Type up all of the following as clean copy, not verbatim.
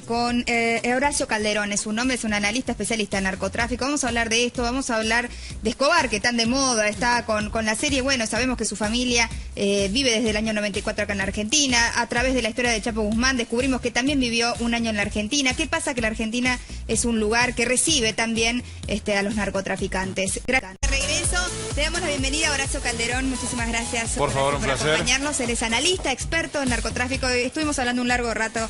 Con Horacio Calderón, es su nombre, es un analista especialista en narcotráfico. Vamos a hablar de esto, vamos a hablar de Escobar, que tan de moda está con la serie. Bueno, sabemos que su familia vive desde el año 94 acá en la Argentina. A través de la historia de Chapo Guzmán descubrimos que también vivió un año en la Argentina. ¿Qué pasa? Que la Argentina es un lugar que recibe también a los narcotraficantes. De regreso, le damos la bienvenida a Horacio Calderón. Muchísimas gracias por acompañarnos. Él es analista, experto en narcotráfico. Estuvimos hablando un largo rato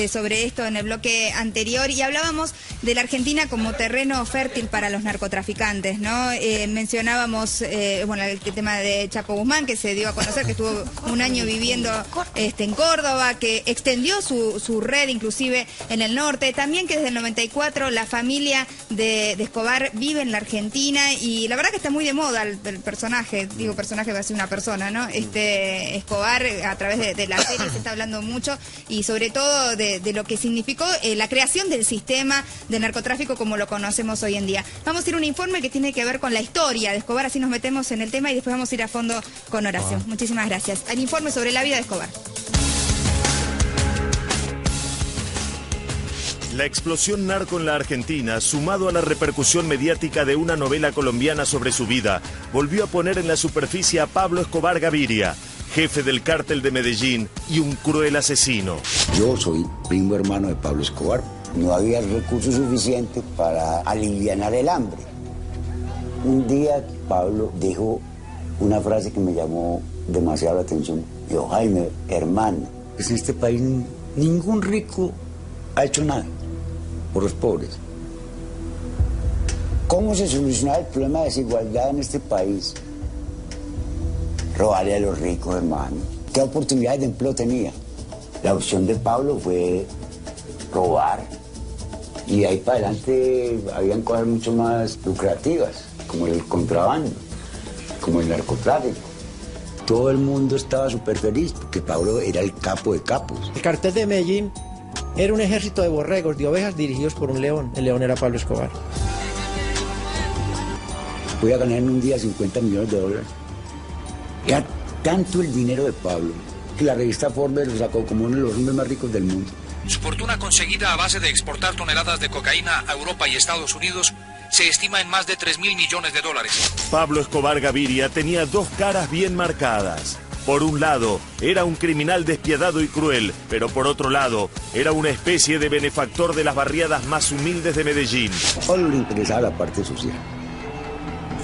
sobre esto en el bloque anterior y hablábamos de la Argentina como terreno fértil para los narcotraficantes, ¿no? Mencionábamos el tema de Chapo Guzmán, que se dio a conocer que estuvo un año viviendo en Córdoba, que extendió su red inclusive en el norte. También que desde el 94 la familia de Escobar vive en la Argentina y la verdad que está muy de moda el personaje, digo personaje va a ser una persona, ¿no? Escobar a través de la serie se está hablando mucho y sobre todo de lo que significó la creación del sistema de narcotráfico como lo conocemos hoy en día. Vamos a ir a un informe que tiene que ver con la historia de Escobar, así nos metemos en el tema y después vamos a ir a fondo con Horacio. Muchísimas gracias. Al informe sobre la vida de Escobar. La explosión narco en la Argentina, sumado a la repercusión mediática de una novela colombiana sobre su vida, volvió a poner en la superficie a Pablo Escobar Gaviria, jefe del cártel de Medellín y un cruel asesino. Yo soy primo hermano de Pablo Escobar. No había recursos suficientes para alivianar el hambre. Un día Pablo dijo una frase que me llamó demasiado la atención. Dijo, Jaime, hermano, pues en este país ningún rico ha hecho nada por los pobres. ¿Cómo se soluciona el problema de desigualdad en este país? Robarle a los ricos, hermano. ¿Qué oportunidades de empleo tenía? La opción de Pablo fue robar. Y de ahí para adelante habían cosas mucho más lucrativas, como el contrabando, como el narcotráfico. Todo el mundo estaba súper feliz porque Pablo era el capo de capos. El cartel de Medellín era un ejército de borregos, de ovejas dirigidos por un león. El león era Pablo Escobar. Voy a ganar en un día $50 millones. Era tanto el dinero de Pablo que la revista Forbes lo sacó como uno de los hombres más ricos del mundo. Su fortuna conseguida a base de exportar toneladas de cocaína a Europa y Estados Unidos se estima en más de $3.000 millones. Pablo Escobar Gaviria tenía dos caras bien marcadas. Por un lado, era un criminal despiadado y cruel, pero por otro lado, era una especie de benefactor de las barriadas más humildes de Medellín. A Pablo le interesaba la parte social.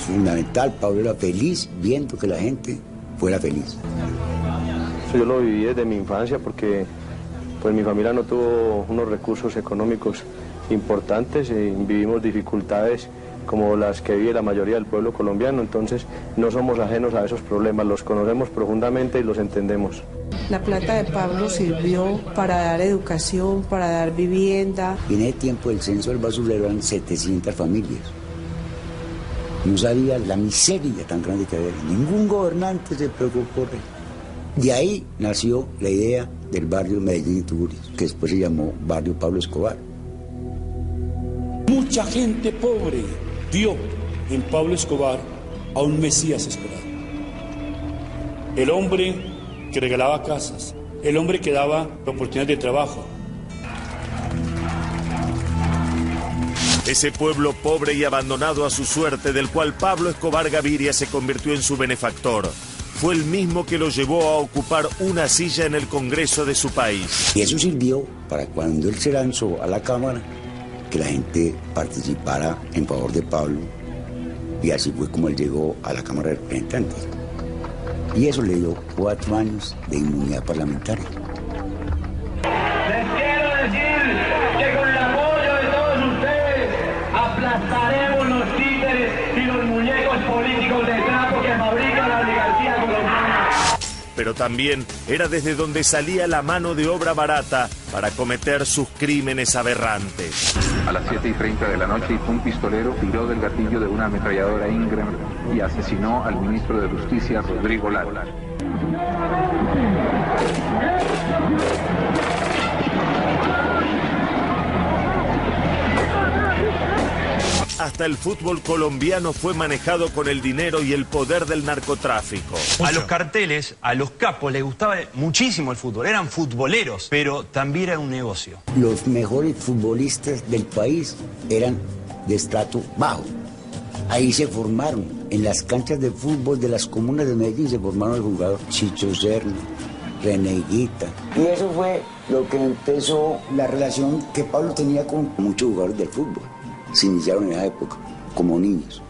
Fundamental, Pablo era feliz viendo que la gente fuera feliz. Yo lo viví desde mi infancia porque pues mi familia no tuvo unos recursos económicos importantes y vivimos dificultades como las que vive la mayoría del pueblo colombiano, entonces no somos ajenos a esos problemas, los conocemos profundamente y los entendemos. La plata de Pablo sirvió para dar educación, para dar vivienda. Y en ese tiempo del censo del basurero eran 700 familias. No sabía la miseria tan grande que había. Ningún gobernante se preocupó por él. De ahí nació la idea del barrio Medellín y Tugurios, que después se llamó Barrio Pablo Escobar. Mucha gente pobre vio en Pablo Escobar a un Mesías esperado. El hombre que regalaba casas, el hombre que daba oportunidades de trabajo. Ese pueblo pobre y abandonado a su suerte, del cual Pablo Escobar Gaviria se convirtió en su benefactor, fue el mismo que lo llevó a ocupar una silla en el Congreso de su país. Y eso sirvió para cuando él se lanzó a la Cámara, que la gente participara en favor de Pablo, y así fue como él llegó a la Cámara de Representantes. Y eso le dio 4 años de inmunidad parlamentaria. Les quiero decir que con el apoyo de todos ustedes aplastaremos los títeres y los muñecos políticos de trapo que fabrica la oligarquía colombiana. Pero también era desde donde salía la mano de obra barata para cometer sus crímenes aberrantes. A las 7:30 de la noche, un pistolero tiró del gatillo de una ametralladora Ingram y asesinó al ministro de Justicia, Rodrigo Lara. hasta el fútbol colombiano fue manejado con el dinero y el poder del narcotráfico. A los carteles, a los capos les gustaba muchísimo el fútbol, eran futboleros, pero también era un negocio. Los mejores futbolistas del país eran de estrato bajo. Ahí se formaron, en las canchas de fútbol de las comunas de Medellín se formaron el jugador Chicho Serna, René Higuita. Y eso fue lo que empezó la relación que Pablo tenía con muchos jugadores del fútbol. Se iniciaron en esa época, como niños.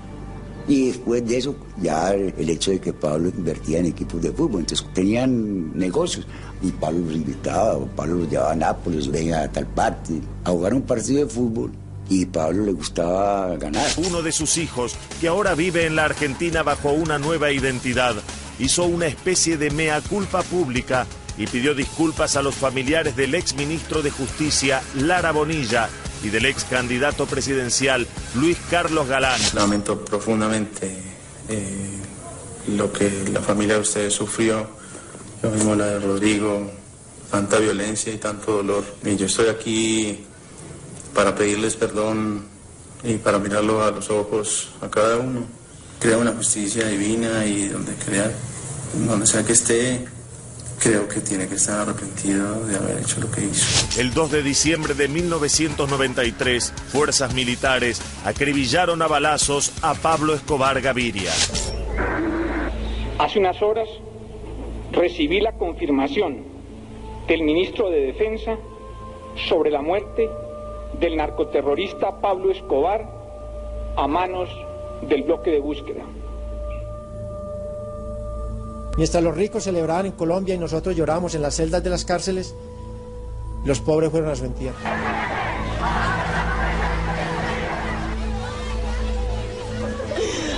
Y después de eso, ya el hecho de que Pablo invertía en equipos de fútbol, entonces tenían negocios. Y Pablo los invitaba, Pablo los llevaba a Nápoles, venga a tal parte, a jugar un partido de fútbol. Y a Pablo le gustaba ganar. Uno de sus hijos, que ahora vive en la Argentina bajo una nueva identidad, hizo una especie de mea culpa pública y pidió disculpas a los familiares del ex ministro de Justicia, Lara Bonilla, y del ex candidato presidencial, Luis Carlos Galán. Lamento profundamente lo que la familia de ustedes sufrió, lo mismo la de Rodrigo, tanta violencia y tanto dolor. Y yo estoy aquí para pedirles perdón y para mirarlo a los ojos a cada uno. Crea una justicia divina y donde sea que esté, creo que tiene que estar arrepentido de haber hecho lo que hizo. El 2 de diciembre de 1993, fuerzas militares acribillaron a balazos a Pablo Escobar Gaviria. Hace unas horas recibí la confirmación del ministro de Defensa sobre la muerte del narcoterrorista Pablo Escobar a manos del bloque de búsqueda. Mientras los ricos celebraban en Colombia y nosotros llorábamos en las celdas de las cárceles, los pobres fueron a su entierro.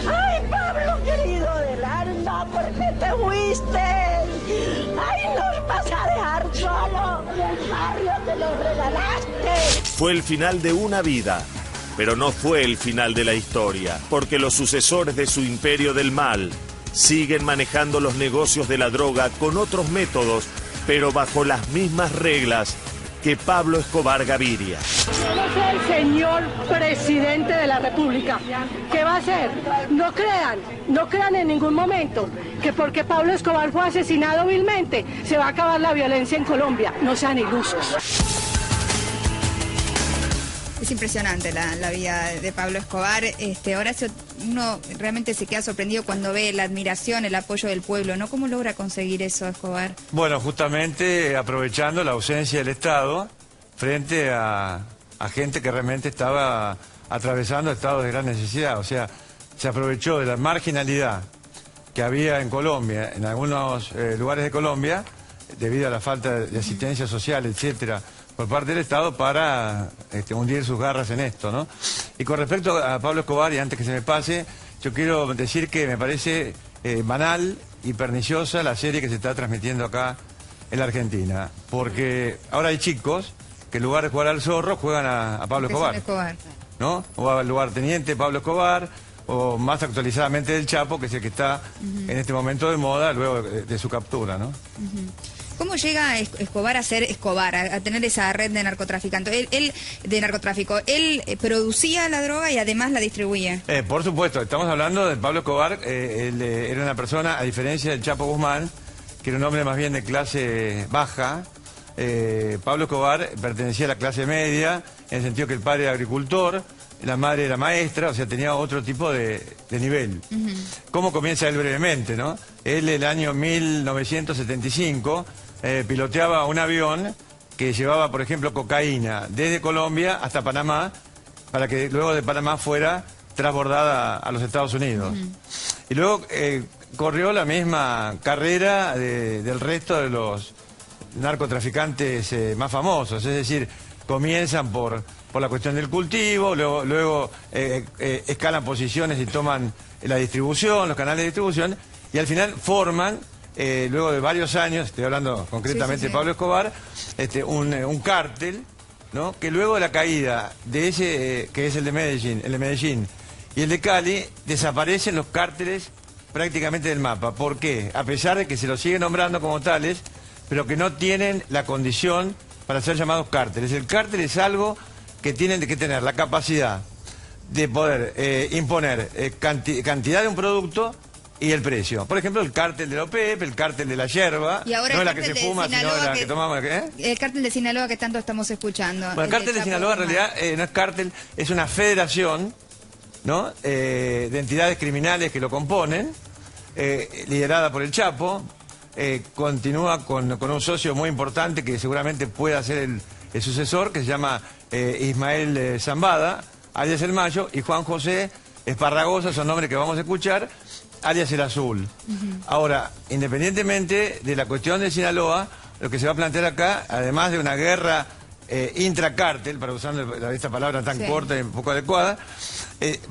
¡Ay, Pablo, querido del alma! ¿Por qué te fuiste? ¡Ay, nos vas a dejar solo! ¡El barrio te lo regalaste! Fue el final de una vida, pero no fue el final de la historia, porque los sucesores de su imperio del mal siguen manejando los negocios de la droga con otros métodos, pero bajo las mismas reglas que Pablo Escobar Gaviria. Yo no soy el señor presidente de la República. ¿Qué va a hacer? No crean en ningún momento que porque Pablo Escobar fue asesinado vilmente se va a acabar la violencia en Colombia. No sean ilusos. Es impresionante la vida de Pablo Escobar. Horacio, uno realmente se queda sorprendido cuando ve la admiración, el apoyo del pueblo, ¿no? ¿Cómo logra conseguir eso, Escobar? Bueno, justamente aprovechando la ausencia del Estado frente a gente que realmente estaba atravesando estados de gran necesidad. O sea, se aprovechó de la marginalidad que había en Colombia, en algunos lugares de Colombia, debido a la falta de asistencia social, etcétera, por parte del Estado para hundir sus garras en esto, ¿no? Y con respecto a Pablo Escobar, y antes que se me pase, yo quiero decir que me parece banal y perniciosa la serie que se está transmitiendo acá en la Argentina, porque ahora hay chicos que en lugar de jugar al zorro juegan a Pablo Escobar, ¿no? O al lugarteniente Pablo Escobar, o más actualizadamente del Chapo, que es el que está en este momento de moda luego de su captura, ¿no? ¿Cómo llega Escobar a ser Escobar, a tener esa red de narcotraficantes? Él producía la droga y además la distribuía. Por supuesto, estamos hablando de Pablo Escobar. Él era una persona, a diferencia del Chapo Guzmán, que era un hombre más bien de clase baja. Pablo Escobar pertenecía a la clase media, en el sentido que el padre era agricultor, la madre era maestra, o sea, tenía otro tipo de nivel. ¿Cómo comienza él brevemente, no? Él, el año 1975, piloteaba un avión que llevaba, por ejemplo, cocaína desde Colombia hasta Panamá, para que luego de Panamá fuera transbordada a los Estados Unidos. Y luego corrió la misma carrera del resto de los narcotraficantes más famosos, es decir, comienzan por la cuestión del cultivo, luego escalan posiciones y toman la distribución, los canales de distribución, y al final forman, luego de varios años, estoy hablando concretamente de Pablo Escobar, un cártel, ¿no? Que luego de la caída de ese, que es el de Medellín y el de Cali, desaparecen los cárteles prácticamente del mapa. ¿Por qué? A pesar de que se los sigue nombrando como tales, pero que no tienen la condición para ser llamados cárteles. El cártel es algo que tienen que tener la capacidad de poder imponer cantidad de un producto y el precio. Por ejemplo, el cártel de la OPEP, el cártel de la yerba, y ahora no es la que se fuma, sino la que tomamos. El cártel de Sinaloa que tanto estamos escuchando. Bueno, el cártel de Sinaloa en realidad no es cártel, es una federación, ¿no? De entidades criminales que lo componen, liderada por el Chapo. Continúa con un socio muy importante que seguramente pueda ser el sucesor, que se llama Ismael Zambada, alias El Mayo, y Juan José Esparragosa, son nombres que vamos a escuchar, alias El Azul. Ahora, independientemente de la cuestión de Sinaloa, lo que se va a plantear acá, además de una guerra intracártel, para usar esta palabra tan corta y poco adecuada,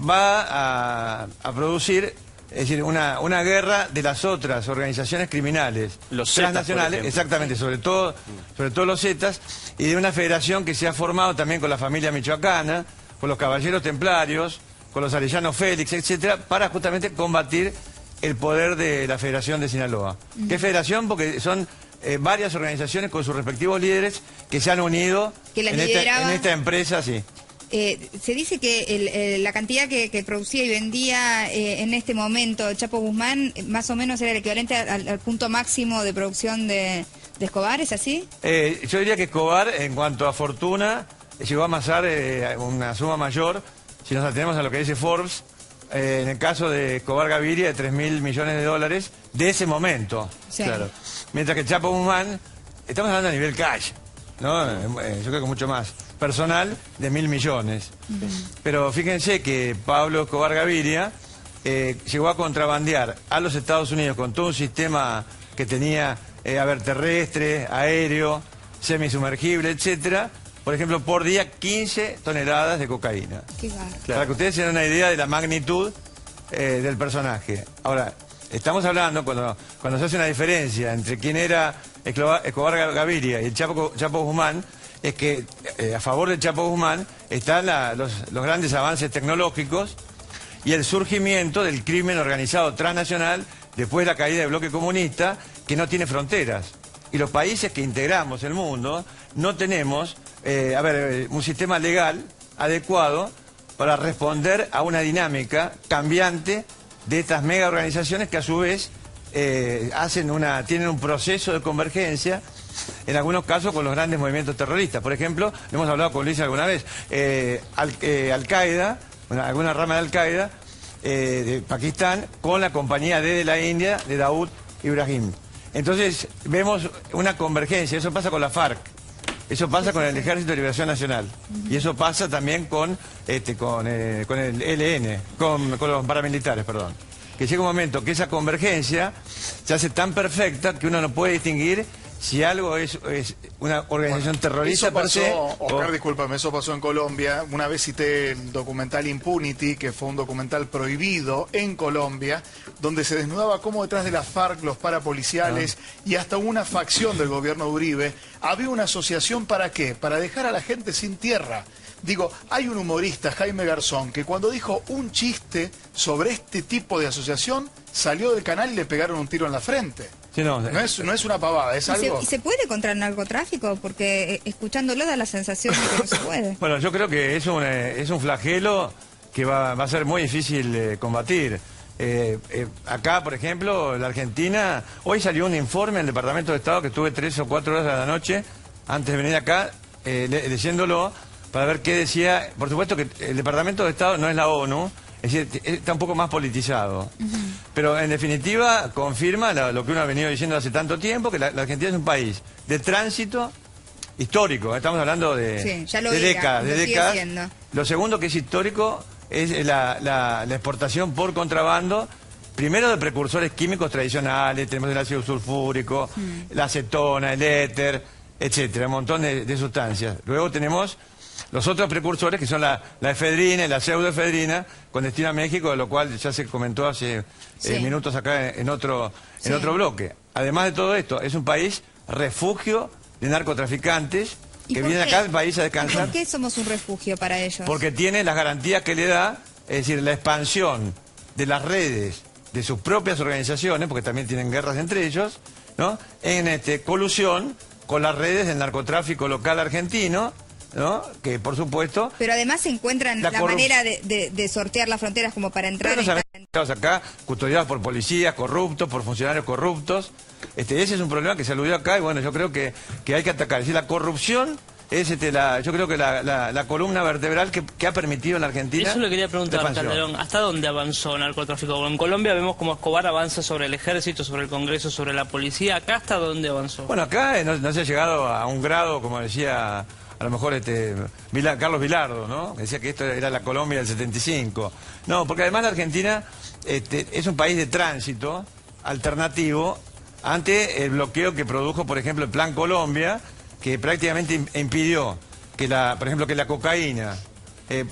va a producir, es decir, una guerra de las otras organizaciones criminales transnacionales, exactamente, sobre todo los Zetas, y de una federación que se ha formado también con la familia michoacana, con los caballeros templarios, con los Arellano Félix, etcétera, para justamente combatir el poder de la Federación de Sinaloa. ¿Qué federación? Porque son varias organizaciones con sus respectivos líderes que se han unido en esta empresa, sí. Se dice que la cantidad que producía y vendía en este momento Chapo Guzmán más o menos era el equivalente al punto máximo de producción de Escobar, ¿es así? Yo diría que Escobar, en cuanto a fortuna, llegó a amasar una suma mayor, si nos atenemos a lo que dice Forbes, en el caso de Escobar Gaviria, de $3.000 millones de ese momento. Sí. Claro. Mientras que Chapo Guzmán, estamos hablando a nivel cash, ¿no? Yo creo que mucho más. Personal de 1.000 millones. Pero fíjense que Pablo Escobar Gaviria llegó a contrabandear a los Estados Unidos con todo un sistema que tenía, terrestre, aéreo, semisumergible, etcétera. Por ejemplo, por día 15 toneladas de cocaína. Qué bárbaro. Para que ustedes tengan una idea de la magnitud del personaje. Ahora, estamos hablando, cuando se hace una diferencia entre quién era Escobar Gaviria y el Chapo Guzmán, es que a favor del Chapo Guzmán están los grandes avances tecnológicos y el surgimiento del crimen organizado transnacional después de la caída del bloque comunista, que no tiene fronteras. Y los países que integramos el mundo no tenemos un sistema legal adecuado para responder a una dinámica cambiante de estas mega organizaciones que a su vez tienen un proceso de convergencia, en algunos casos con los grandes movimientos terroristas. Por ejemplo, hemos hablado con Luis alguna vez, Al-Qaeda, alguna rama de Al-Qaeda de Pakistán, con la compañía de la India de Daoud Ibrahim. Entonces vemos una convergencia, eso pasa con la FARC, eso pasa con el Ejército de Liberación Nacional, y eso pasa también con el ELN, con los paramilitares, perdón. Que llega un momento que esa convergencia se hace tan perfecta que uno no puede distinguir si algo es una organización terrorista eso pasó, per se, Oscar, discúlpame, eso pasó en Colombia. Una vez cité el documental Impunity, que fue un documental prohibido en Colombia, donde se desnudaba cómo detrás de la FARC, los parapoliciales y hasta una facción del gobierno de Uribe, había una asociación. ¿Para qué? Para dejar a la gente sin tierra. Digo, hay un humorista, Jaime Garzón, que cuando dijo un chiste sobre este tipo de asociación, salió del canal y le pegaron un tiro en la frente. Sí, no es una pavada, es algo... ¿Y se puede contra el narcotráfico? Porque escuchándolo da la sensación de que no se puede. Bueno, yo creo que es un flagelo que va a ser muy difícil combatir. Acá, por ejemplo, la Argentina, hoy salió un informe del Departamento de Estado que estuve 3 o 4 horas de la noche, antes de venir acá, leyéndolo, para ver qué decía. Por supuesto que el Departamento de Estado no es la ONU, es decir, está un poco más politizado. Pero en definitiva confirma lo que uno ha venido diciendo hace tanto tiempo, que la Argentina es un país de tránsito histórico. Estamos hablando de décadas. Lo segundo que es histórico es la exportación por contrabando, primero de precursores químicos tradicionales, tenemos el ácido sulfúrico, la acetona, el éter, etcétera, un montón de sustancias. Luego tenemos los otros precursores, que son la efedrina y la pseudoefedrina, con destino a México, de lo cual ya se comentó hace minutos acá en otro bloque. Además de todo esto, es un país refugio de narcotraficantes que vienen acá al país a descansar. ¿Por qué somos un refugio para ellos? Porque tiene las garantías que le da, es decir, la expansión de las redes de sus propias organizaciones, porque también tienen guerras entre ellos, ¿no? En colusión con las redes del narcotráfico local argentino, ¿no? Que por supuesto... Pero además se encuentran la manera de sortear las fronteras como para entrar... Estamos acá custodiados por policías corruptos, por funcionarios corruptos. Ese es un problema que se aludió acá y bueno, yo creo que hay que atacar. Es decir, la corrupción es yo creo que la columna vertebral que ha permitido en la Argentina... Eso le quería preguntar, Calderón, ¿hasta dónde avanzó el narcotráfico? Bueno, en Colombia vemos como Escobar avanza sobre el ejército, sobre el Congreso, sobre la policía. ¿Acá hasta dónde avanzó? Bueno, acá no se ha llegado a un grado, como decía a lo mejor Carlos Vilardo, ¿no? Decía que esto era la Colombia del 75. No, porque además la Argentina es un país de tránsito alternativo ante el bloqueo que produjo, por ejemplo, el Plan Colombia, que prácticamente impidió que por ejemplo, que la cocaína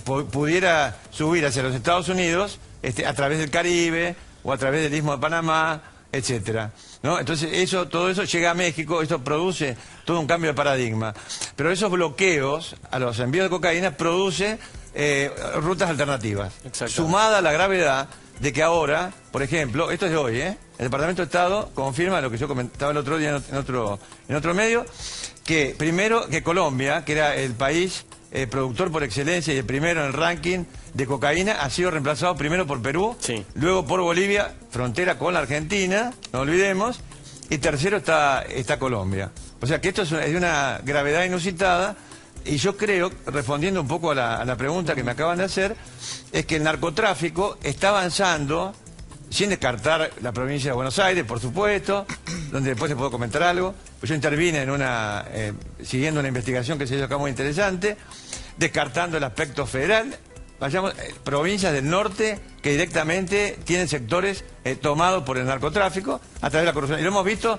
pudiera subir hacia los Estados Unidos a través del Caribe o a través del Istmo de Panamá, etcétera, ¿no? Entonces todo eso llega a México, esto produce todo un cambio de paradigma. Pero esos bloqueos a los envíos de cocaína produce rutas alternativas. Sumada a la gravedad de que ahora, por ejemplo, esto es de hoy, el Departamento de Estado confirma lo que yo comentaba el otro día en otro medio, que primero que Colombia, que era el país productor por excelencia y el primero en el ranking de cocaína, ha sido reemplazado primero por Perú, luego por Bolivia, frontera con la Argentina, no olvidemos, y tercero está Colombia. O sea que esto es de una gravedad inusitada, y yo creo, respondiendo un poco a la pregunta que me acaban de hacer, es que el narcotráfico está avanzando, sin descartar la provincia de Buenos Aires, por supuesto, donde después les puedo comentar algo. Pues yo intervine siguiendo una investigación que se hizo acá muy interesante, descartando el aspecto federal. Vayamos, provincias del norte que directamente tienen sectores tomados por el narcotráfico a través de la corrupción. Y lo hemos visto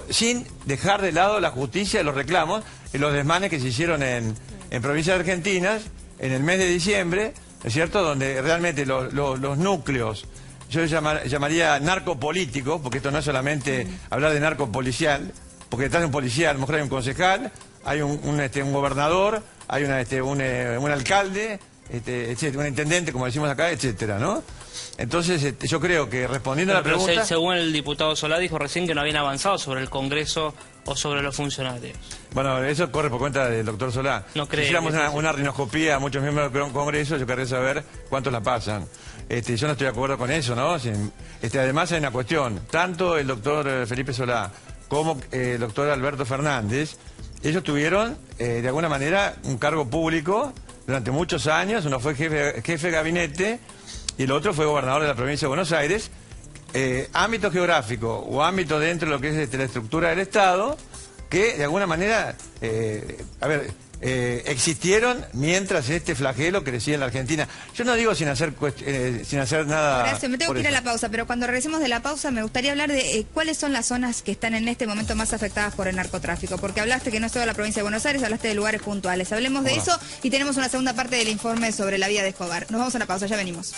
sin dejar de lado la justicia, los reclamos, en los desmanes que se hicieron en provincias argentinas en el mes de diciembre, ¿no es cierto?, donde realmente los núcleos, yo llamaría narcopolíticos, porque esto no es solamente hablar de narcopolicial, porque detrás de un policía a lo mejor hay un concejal, hay un gobernador, hay un alcalde, un intendente, como decimos acá, etcétera, ¿no? Entonces, yo creo que respondiendo a la pregunta... Según el diputado Solá dijo recién que no habían avanzado sobre el Congreso o sobre los funcionarios. Bueno, eso corre por cuenta del doctor Solá. No creo. Si hiciéramos una rinoscopía a muchos miembros del Congreso, yo querría saber cuántos la pasan. Yo no estoy de acuerdo con eso, ¿no? Además hay una cuestión, tanto el doctor Felipe Solá como el doctor Alberto Fernández, ellos tuvieron, de alguna manera, un cargo público durante muchos años. Uno fue jefe de gabinete y el otro fue gobernador de la provincia de Buenos Aires. Ámbito geográfico o ámbito dentro de lo que es la estructura del Estado, que de alguna manera, existieron mientras este flagelo crecía en la Argentina. Yo no digo sin hacer nada... Horacio, me tengo que ir a la pausa, pero cuando regresemos de la pausa me gustaría hablar de cuáles son las zonas que están en este momento más afectadas por el narcotráfico, porque hablaste que no es toda la provincia de Buenos Aires, hablaste de lugares puntuales. Hablemos de eso y tenemos una segunda parte del informe sobre la vida de Escobar. Nos vamos a la pausa, ya venimos.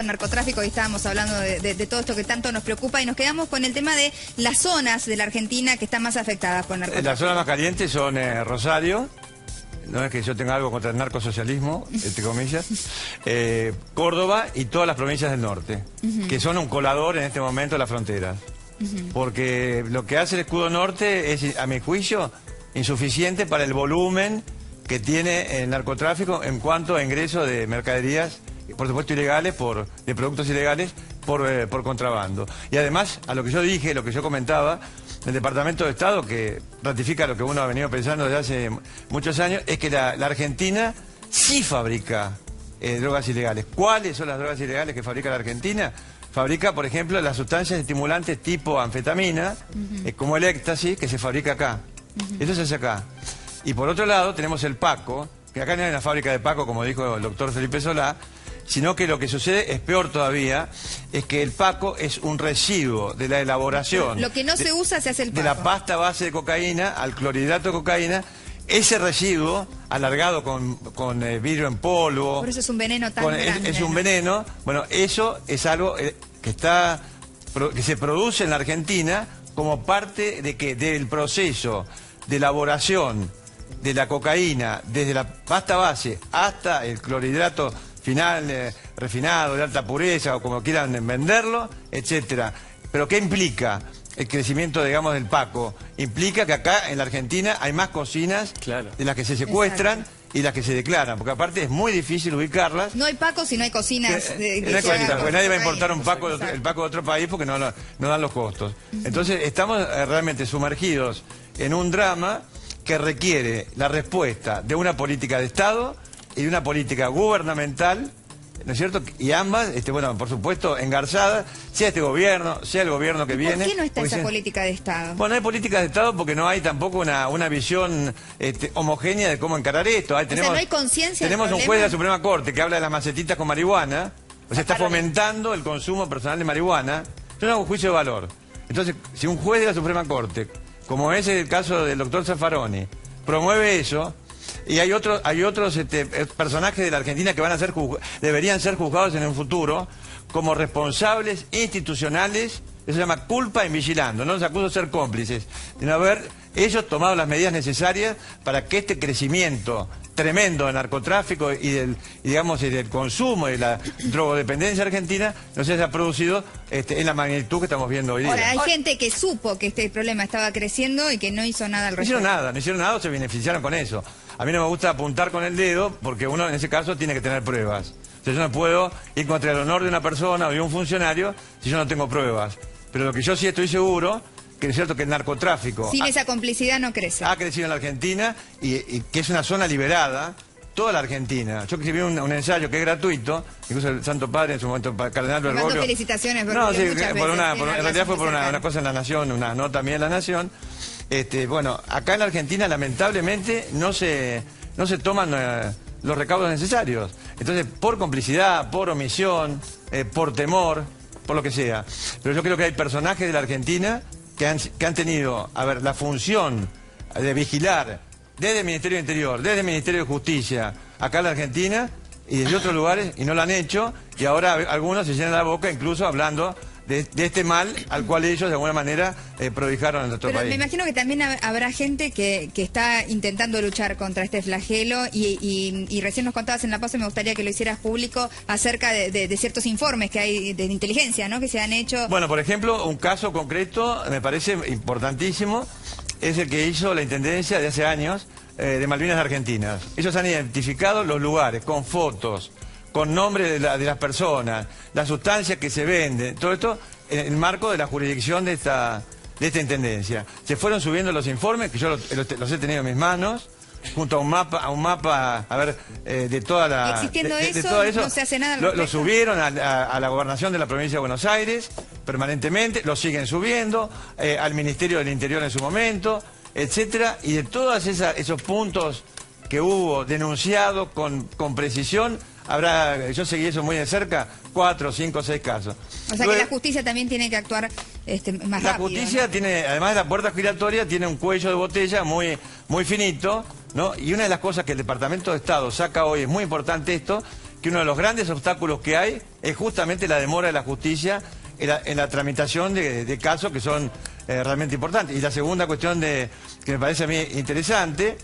Narcotráfico, y estábamos hablando de todo esto que tanto nos preocupa, y nos quedamos con el tema de las zonas de la Argentina que están más afectadas por narcotráfico. Las zonas más calientes son Rosario, no es que yo tenga algo contra el narcosocialismo, entre comillas, Córdoba y todas las provincias del norte, que son un colador en este momento de las fronteras. Porque lo que hace el escudo norte es, a mi juicio, insuficiente para el volumen que tiene el narcotráfico en cuanto a ingreso de mercaderías, por supuesto ilegales, de productos ilegales, por contrabando. Y además, a lo que yo dije, lo que yo comentaba, el Departamento de Estado, que ratifica lo que uno ha venido pensando desde hace muchos años, es que la Argentina sí fabrica drogas ilegales. ¿Cuáles son las drogas ilegales que fabrica la Argentina? Fabrica, por ejemplo, las sustancias estimulantes tipo anfetamina, como el éxtasis, que se fabrica acá. Eso se hace acá. Y por otro lado tenemos el Paco, que acá no hay una fábrica de Paco, como dijo el doctor Felipe Solá, sino que lo que sucede es peor todavía, es que el Paco es un residuo de la elaboración. Lo que no se usa se hace el Paco. De la pasta base de cocaína al clorhidrato de cocaína, ese residuo alargado con vidrio en polvo. Por eso es un veneno tan grande. Es un veneno. Bueno, eso es algo que se produce en la Argentina como parte del proceso de elaboración de la cocaína, desde la pasta base hasta el clorhidrato final, refinado, de alta pureza, o como quieran venderlo, etcétera. Pero ¿qué implica el crecimiento, digamos, del Paco? Implica que acá en la Argentina hay más cocinas de las que se secuestran. Exacto. Y las que se declaran, porque aparte es muy difícil ubicarlas. No hay Pacos si no hay cocinas. No hay cocinas, porque nadie va a importar el Paco de otro país porque no dan los costos. Entonces estamos realmente sumergidos en un drama que requiere la respuesta de una política de Estado y de una política gubernamental, ¿no es cierto? Y ambas, bueno, por supuesto, engarzadas, sea este gobierno, sea el gobierno que viene. ¿Por qué no está esa política de Estado? Bueno, no hay política de Estado porque no hay tampoco una visión homogénea de cómo encarar esto. No hay conciencia. Tenemos un juez de la Suprema Corte que habla de las macetitas con marihuana, o sea, está fomentando el consumo personal de marihuana. Yo no hago juicio de valor. Entonces, si un juez de la Suprema Corte, como es el caso del doctor Zaffaroni, promueve eso, y hay otros personajes de la Argentina que deberían ser juzgados en un futuro como responsables institucionales, eso se llama culpa en vigilando, no los acuso de ser cómplices, sino haber ellos tomado las medidas necesarias para que este crecimiento tremendo del narcotráfico y del consumo y de la drogodependencia argentina no se haya producido en la magnitud que estamos viendo hoy día. Ahora, hay gente que supo que este problema estaba creciendo y que no hizo nada al respecto. No hicieron nada o se beneficiaron con eso. A mí no me gusta apuntar con el dedo porque uno en ese caso tiene que tener pruebas. Entonces yo no puedo ir contra el honor de una persona o de un funcionario si yo no tengo pruebas. Pero lo que yo sí estoy seguro, que es cierto que el narcotráfico... Sin esa complicidad no crece. Ha crecido en la Argentina y que es una zona liberada, toda la Argentina. Yo escribí un ensayo que es gratuito, incluso el Santo Padre en su momento, Cardenal Bergoglio... Mando felicitaciones, Bergoglio. No, sí, en realidad fue por una cosa en La Nación, una nota mía en La Nación. Bueno, acá en la Argentina lamentablemente no se toman los recaudos necesarios. Entonces, por complicidad, por omisión, por temor, por lo que sea. Pero yo creo que hay personajes de la Argentina que han tenido, la función de vigilar desde el Ministerio de Interior, desde el Ministerio de Justicia, acá en la Argentina y desde otros lugares, y no lo han hecho, y ahora algunos se llenan la boca incluso hablando de este mal al cual ellos de alguna manera prodigaron en nuestro país. Pero me imagino que también habrá gente que está intentando luchar contra este flagelo y recién nos contabas en La Paz, y me gustaría que lo hicieras público acerca de ciertos informes que hay de inteligencia, ¿no?, que se han hecho. Bueno, por ejemplo, un caso concreto me parece importantísimo es el que hizo la Intendencia de hace años de Malvinas Argentinas. Ellos han identificado los lugares con fotos, con nombre de las personas, la sustancia que se vende, todo esto en el marco de la jurisdicción de esta intendencia. Se fueron subiendo los informes, que yo los he tenido en mis manos, junto a un mapa, de toda la... Existiendo de eso, todo eso, no se hace nada al lo respecto. subieron a la gobernación de la provincia de Buenos Aires, permanentemente, lo siguen subiendo, al Ministerio del Interior en su momento, etcétera, y de todos esos puntos que hubo denunciado con precisión, yo seguí eso muy de cerca, 4, 5, 6 casos. O sea que la justicia también tiene que actuar más rápido. La justicia, ¿no?, tiene, además de la puerta giratoria, tiene un cuello de botella muy finito, ¿no? Y una de las cosas que el Departamento de Estado saca hoy, es muy importante esto, que uno de los grandes obstáculos que hay es justamente la demora de la justicia en la tramitación de casos que son realmente importantes. Y la segunda cuestión que me parece a mí interesante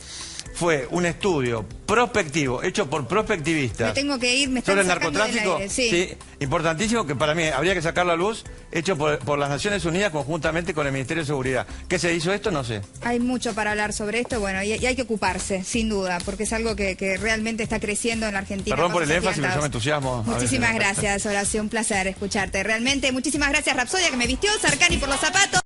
fue un estudio prospectivo, hecho por prospectivistas. Me tengo que ir, me están sobre el sacando narcotráfico, del aire, sí, importantísimo, que para mí habría que sacarlo a luz, hecho por las Naciones Unidas conjuntamente con el Ministerio de Seguridad. ¿Qué se hizo esto? No sé. Hay mucho para hablar sobre esto, bueno, y hay que ocuparse, sin duda, porque es algo que realmente está creciendo en la Argentina. Perdón por el énfasis, pero yo me entusiasmo. Muchísimas gracias, Horacio, un placer escucharte. Realmente, muchísimas gracias, Rapsodia, que me vistió, Sarcani por los zapatos.